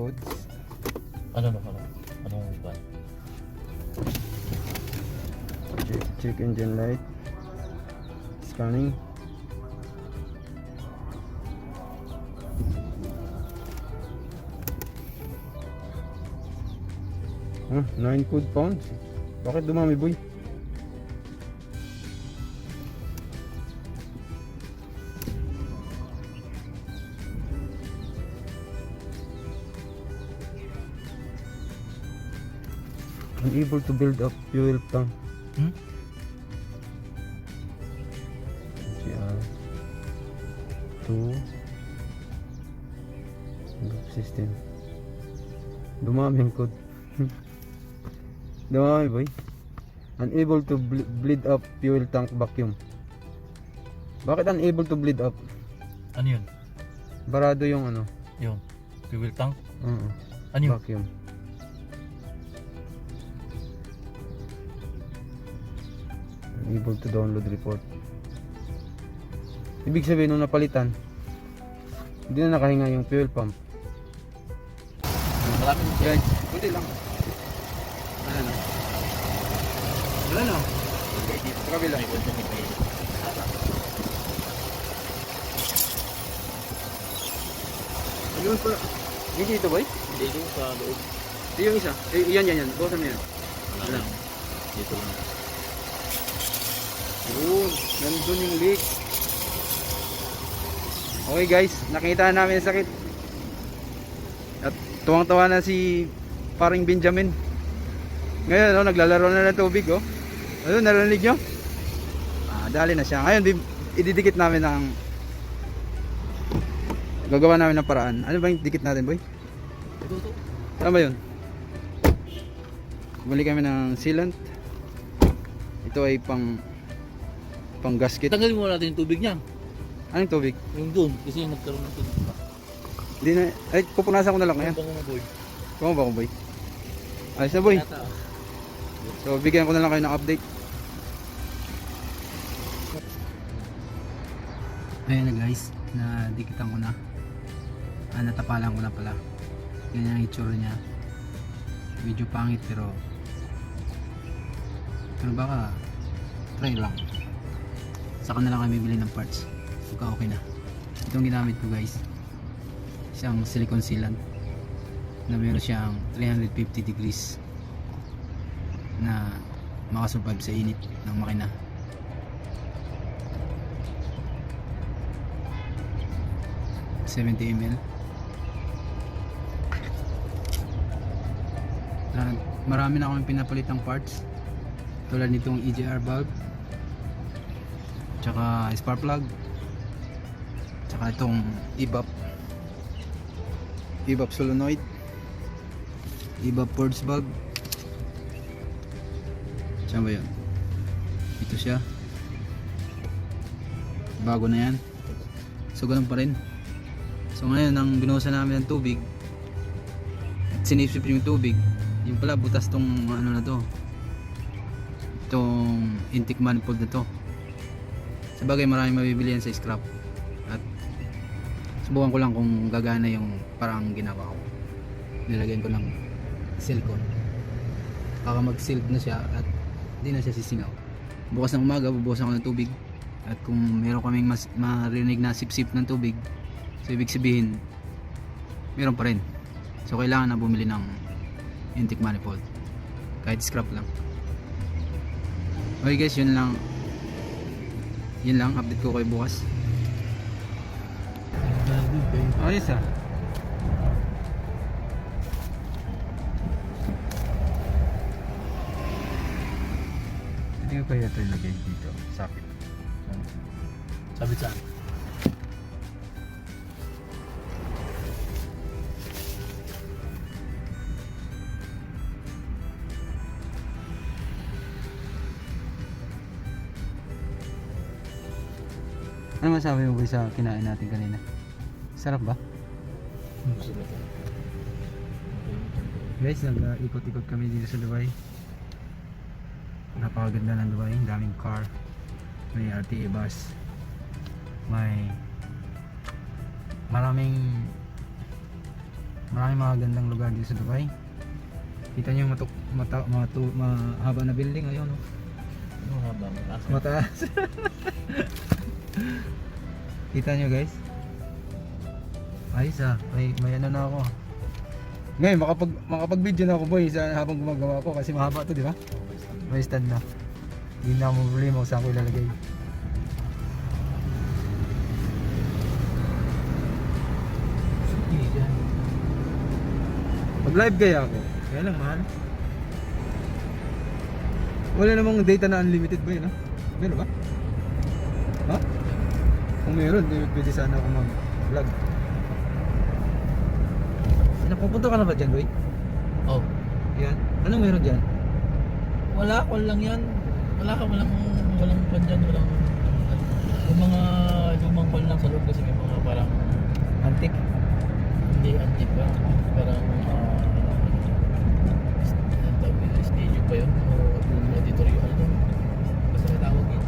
codes. Ano? Anong ba? Check engine light. Scanning. Huh, 9 food pounds. Bakit dumami, boy? Unable to build up fuel tank. GR 2 system. Dumami ang code. Dumami, boy. Unable to bleed up fuel tank vacuum. Bakit unable to bleed up? Ano yun? Barado yung ano. Yung fuel tank? Ano yun? Vacuum. Unable to download report. Ibig sabihin nung napalitan, hindi na nakahinga yung fuel pump. Maraming Guys, kunti lang. Ano na? Wala na. Sa kabila. Yun pala. Hindi dito, boy? Hindi doon sa loob. Ito yung isa. Yan. Bukasan mo yan. Wala lang. Dito lang. Yun. Nandun yung leak. Okay guys, nakita namin yung sakit. At tuwang-tuwa na si paring Benjamin. Ngayon, naglalaro na ng tubig, oh. Ayun, narinig nyo? Dali na siya. Ngayon, ididikit namin ng gagawa namin ng paraan. Ano ba yung dikit natin, boy? Ano ba yun? Bumili kami ng sealant. Ito ay pang gasket. Tanggalin mo natin yung tubig niya. Anong tubig? Yung doon, kasi yung nagkaroon ng tubig pa. Hindi na, ay pupunasan ko na lang ngayon. Bango mo, boy. Kung ba ko, boy? Ayos na, boy. Yata, ah. So bigyan ko na lang kayo ng update. Ayan na guys, nadikitan ko na. Natapalan ko na pala. Ganyan ang itsura niya. Medyo pangit pero baka try lang. Saka na lang kami bibili ng parts. Pagka okay na. Itong ginamit ko guys, isang silicone sealant na meron siyang 350 degrees na makasurvive sa init ng makina. $70 ml. Marami na akong pinapalitang parts tulad nitong EGR valve, tsaka spark plug, tsaka itong evap solenoid, evap purge valve. Saan ba yun? Ito siya. Bago na yan. So ganun pa rin. So ngayon nang binuhusan namin ng tubig at sinisip yung tubig, yung pala butas tong ano na to, itong intake manifold na to. Sabagay maraming mabibili yan sa scrap. At subukan ko lang kung gagana yung parang ginawa ko. Nilagyan ko ng silicone. Baka mag-silk na siya at hindi na siya sisingaw. Bukas ng umaga bubuhusan ko ng tubig. At kung meron kaming marinig na sip-sip ng tubig, so ibig sabihin meron pa rin. So kailangan na bumili ng intake manifold kahit scrap lang. Okay guys, yun lang update ko kayo bukas. Ayos ah. Hindi ko kaya ito ilagay dito sakit. Sabi saan? Ano masabi mo ba sa kinain natin kanina? Sarap ba? Guys, nag-ikot-ikot kami dito sa Dubai. Napakaganda ng Dubai, daming car. May RTA bus. May maraming Maraming mga gandang lugar dito sa Dubai. Kita niyo yung mahaba na building ayun, no? Ano nga ba? Mataas. Mataas. Kita niyo guys. Ayos ah, may ano na ako. Ngayon makapag-video na ako boy habang gumagawa ako kasi mahaba to, di ba? May stand na. Hindi na ako problema kung saan ko ilalagay. Sige, dyan. Pag live kaya ako, kaya lang mahal. Wala namang data na unlimited ba yun, ha? Meron ba? Ha? Kung meron, pwede sana ako mag-vlog. Napupunta ka na ba dyan, boy? Oh. Yan. Anong meron dyan? Wala lang yan. Walang pan dyan, yung mga lumang pan lang sa loob kasi may mga parang Antique? hindi antique pa. Parang studio pa yun o yung auditorium ano doon. Basta may tawag yun.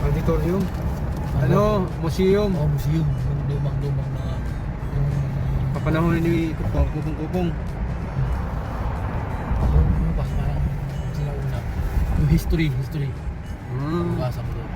Auditorium? Ano? Museum? Oh, museum. Yung lumang mga yung Papanahon ni Kupong-Kupong. yung parang sinauna. Yung history. Hmm. Basa mo doon.